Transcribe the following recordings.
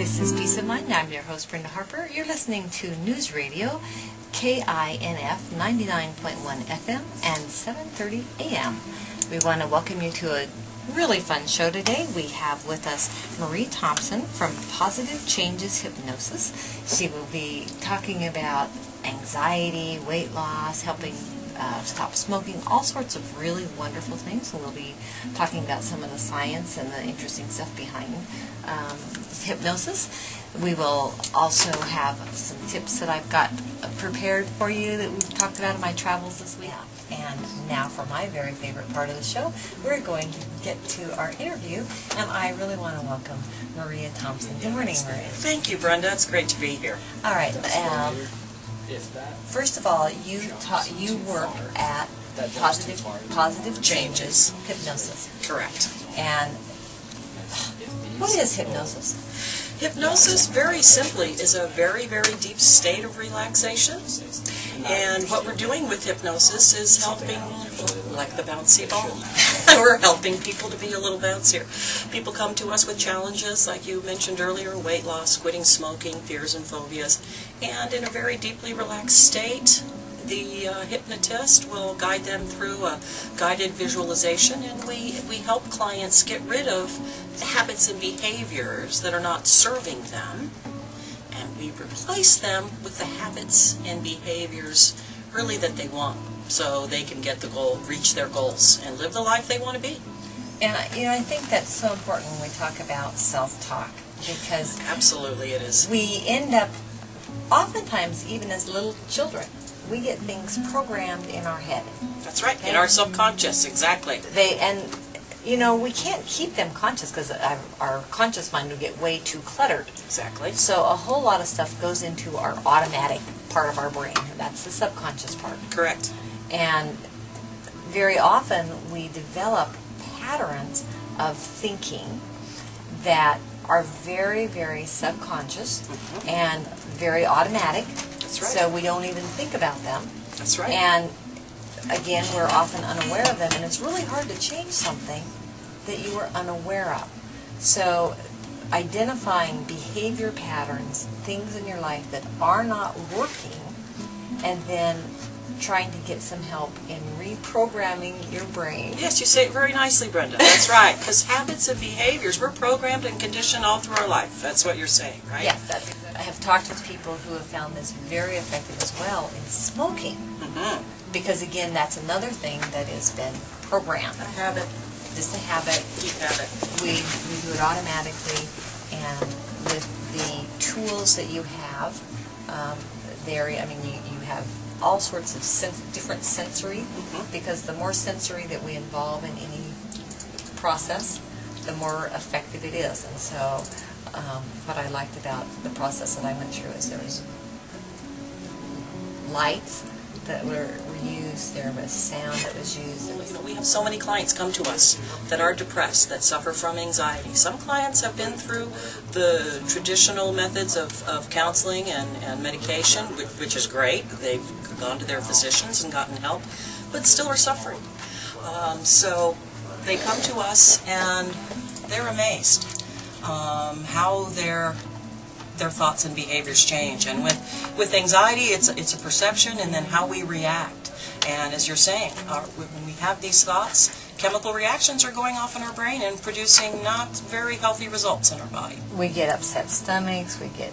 This is Peace of Mind. I'm your host, Brenda Harper. You're listening to News Radio, KINF 99.1 FM and 7:30 AM. We want to welcome you to a really fun show today. We have with us Marie Thompson from Positive Changes Hypnosis. She will be talking about anxiety, weight loss, helping stop smoking, all sorts of really wonderful things. And we'll be talking about some of the science and the interesting stuff behind hypnosis. We will also have some tips that I've got prepared for you that we've talked about in my travels this week. And now for my very favorite part of the show, we're going to get to our interview, and I really want to welcome Maria Thompson. Good morning, Maria. Thank you, Brenda. It's great to be here. All right. First of all, you work at Positive Changes Hypnosis. Correct. And what is hypnosis? Hypnosis, very simply, is a very, very deep state of relaxation. And what we're doing with hypnosis is helping, like the bouncy ball, we're helping people to be a little bouncier. People come to us with challenges, like you mentioned earlier, weight loss, quitting smoking, fears and phobias. And in a very deeply relaxed state, the hypnotist will guide them through a guided visualization, and we help clients get rid of habits and behaviors that are not serving them, and we replace them with the habits and behaviors really that they want, so they can get the goal, reach their goals, and live the life they want to be. And I think that's so important when we talk about self-talk, because absolutely it is. We end up, oftentimes, even as little children, we get things programmed in our head. That's right, in our subconscious, exactly. We can't keep them conscious because our conscious mind will get way too cluttered. Exactly. So a whole lot of stuff goes into our automatic part of our brain. That's the subconscious part. Correct. And very often we develop patterns of thinking that are very, very subconscious and very automatic. That's right. So we don't even think about them. That's right. And again, we're often unaware of them, and it's really hard to change something that you were unaware of. So identifying behavior patterns, things in your life that are not working, and then trying to get some help in reprogramming your brain. Yes, you say it very nicely, Brenda. That's right, because habits and behaviors, we're programmed and conditioned all through our life. That's what you're saying, right? Yes, that's exactly. I have talked with people who have found this very effective as well in smoking. Because again, that's another thing that has been programmed. A habit. Just a habit. Deep habit. We do it automatically, and with the tools that you have, you have all sorts of different sensory, because the more sensory that we involve in any process, the more effective it is. And so what I liked about the process that I went through is there was lights that were used, there was sound that was used. We have so many clients come to us that are depressed, that suffer from anxiety. Some clients have been through the traditional methods of counseling and medication, which is great. They've gone to their physicians and gotten help, but still are suffering. So they come to us and they're amazed how their thoughts and behaviors change. And with anxiety, it's a perception, and then how we react. And as you're saying, when we have these thoughts, chemical reactions are going off in our brain and producing not very healthy results in our body. We get upset stomachs, we get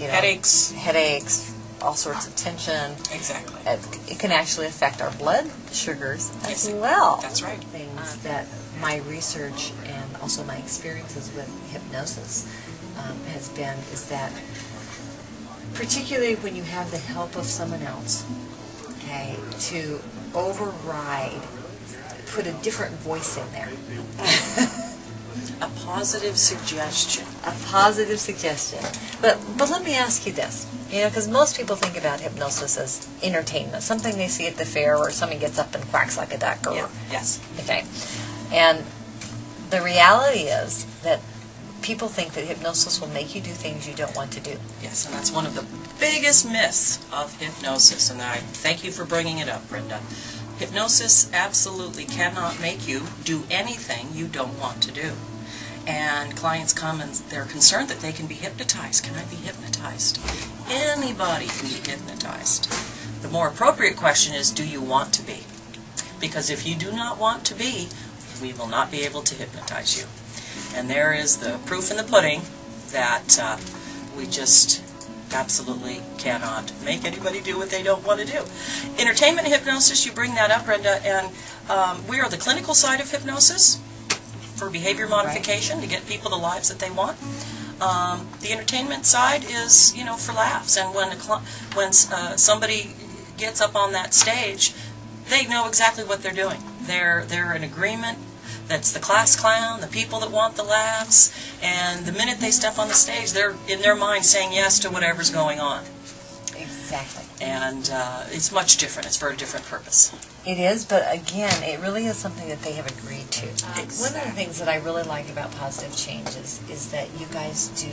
headaches, all sorts of tension. Exactly. It can actually affect our blood sugars as well. That's right. Things that my research and also my experiences with hypnosis is that particularly when you have the help of someone else, okay, to override, put a different voice in there. A positive suggestion. A positive suggestion. But let me ask you this, because most people think about hypnosis as entertainment, something they see at the fair where somebody gets up and quacks like a duck. Yes. Okay. And the reality is that people think that hypnosis will make you do things you don't want to do. Yes, and that's one of the biggest myths of hypnosis, and I thank you for bringing it up, Brenda. Hypnosis absolutely cannot make you do anything you don't want to do. And clients come and they're concerned that they can be hypnotized. Can I be hypnotized? Anybody can be hypnotized. The more appropriate question is, do you want to be? Because if you do not want to be, we will not be able to hypnotize you. And there is the proof in the pudding that we just absolutely cannot make anybody do what they don't want to do. Entertainment hypnosis, you bring that up, Brenda, and we are the clinical side of hypnosis for behavior modification, to get people the lives that they want. The entertainment side is, for laughs. And when somebody gets up on that stage, they know exactly what they're doing. They're in agreement. That's the class clown, the people that want the laughs, and the minute they step on the stage, they're in their mind saying yes to whatever's going on. Exactly. And it's much different. It's for a different purpose. It is, but again, it really is something that they have agreed to. Exactly. One of the things that I really like about Positive Changes is that you guys do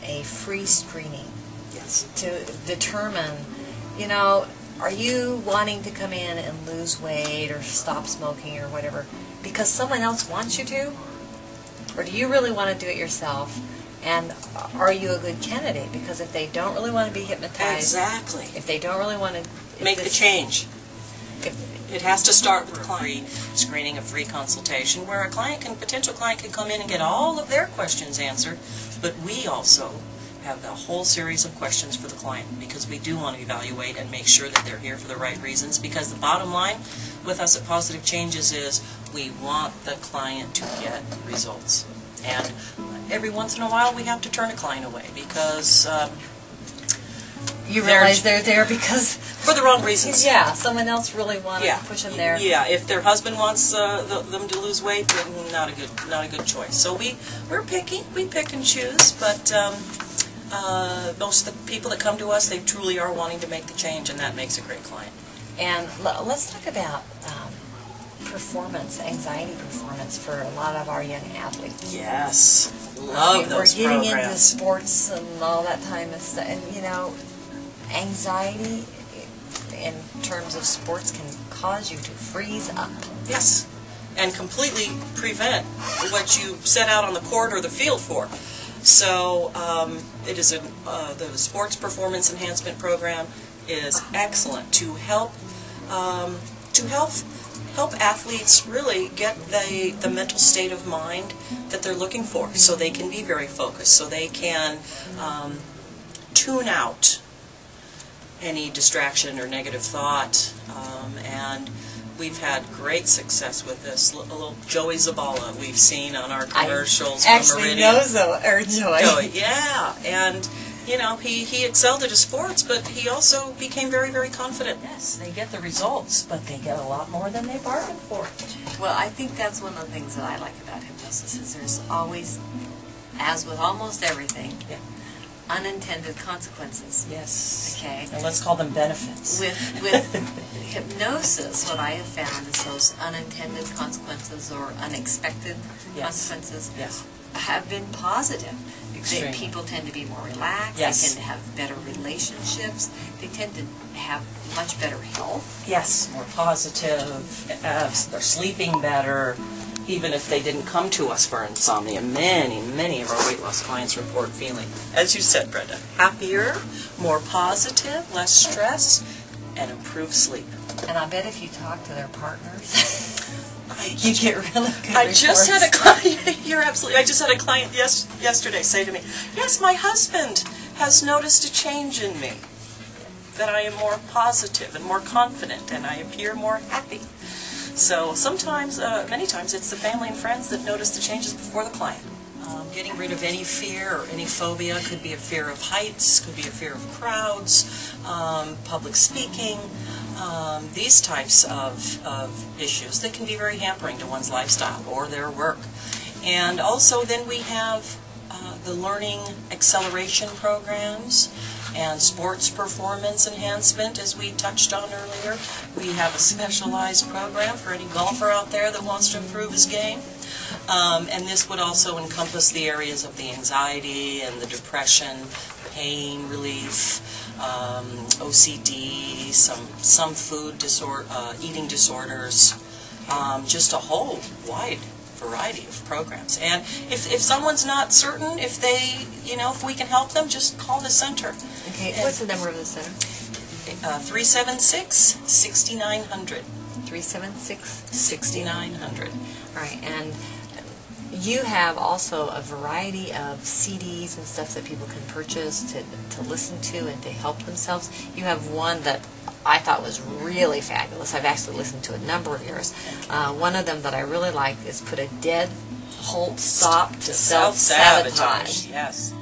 a free screening. Yes. To determine, are you wanting to come in and lose weight or stop smoking or whatever because someone else wants you to? Or do you really want to do it yourself? And are you a good candidate? Because if they don't really want to be hypnotized, exactly. If they don't really want to make the change, it has to start with a free screening, a free consultation, where a potential client can come in and get all of their questions answered. But we also have a whole series of questions for the client, because we do want to evaluate and make sure that they're here for the right reasons. Because the bottom line with us at Positive Changes is we want the client to get results. And every once in a while we have to turn a client away because you realize they're there because for the wrong reasons. Yeah, someone else really wanted to push them there. Yeah, if their husband wants them to lose weight, then not a good choice. So we're picky. We pick and choose, but most of the people that come to us, they truly are wanting to make the change, and that makes a great client. And let's talk about anxiety performance for a lot of our young athletes. Yes, love those programs. We're getting into sports and all that time of stuff, and anxiety in terms of sports can cause you to freeze up. Yes, and completely prevent what you set out on the court or the field for. So it is the Sports Performance Enhancement Program is excellent to help athletes really get the mental state of mind that they're looking for, so they can be very focused, so they can tune out any distraction or negative thought, and we've had great success with this. Little Joey Zabala we've seen on our commercials. I actually know Joey. Yeah, and he excelled at his sports, but he also became very, very confident. Yes, they get the results, but they get a lot more than they bargained for. Well, I think that's one of the things that I like about hypnosis is there's always, as with almost everything, unintended consequences. Yes. Okay. And let's call them benefits. With hypnosis, what I have found is those unintended consequences or unexpected consequences have been positive. People tend to be more relaxed. Yes. They tend to have better relationships. They tend to have much better health. Yes, more positive. They're sleeping better. Even if they didn't come to us for insomnia, many of our weight loss clients report feeling, as you said, Brenda, happier, more positive, less stress, and improved sleep. And I bet if you talk to their partners, you get really good I just had a client, you're absolutely, I just had a client yesterday say to me, yes, my husband has noticed a change in me, that I am more positive and more confident, and I appear more happy. So sometimes, many times, it's the family and friends that notice the changes before the client. Getting rid of any fear or any phobia. Could be a fear of heights, could be a fear of crowds, public speaking, these types of issues that can be very hampering to one's lifestyle or their work. And also then we have the learning acceleration programs and sports performance enhancement, as we touched on earlier. We have a specialized program for any golfer out there that wants to improve his game. And this would also encompass the areas of the anxiety and the depression, pain relief, OCD, some food eating disorders, just a whole wide variety of programs. And if someone's not certain, if they, if we can help them, just call the center. Okay, what's the number of the center? 376-6900. 376-6900. 6900. All right, and you have also a variety of CDs and stuff that people can purchase to listen to and to help themselves. You have one that I thought was really fabulous. I've actually listened to a number of yours. One of them that I really like is Put a Dead Halt Stop to Self-Sabotage. Yes.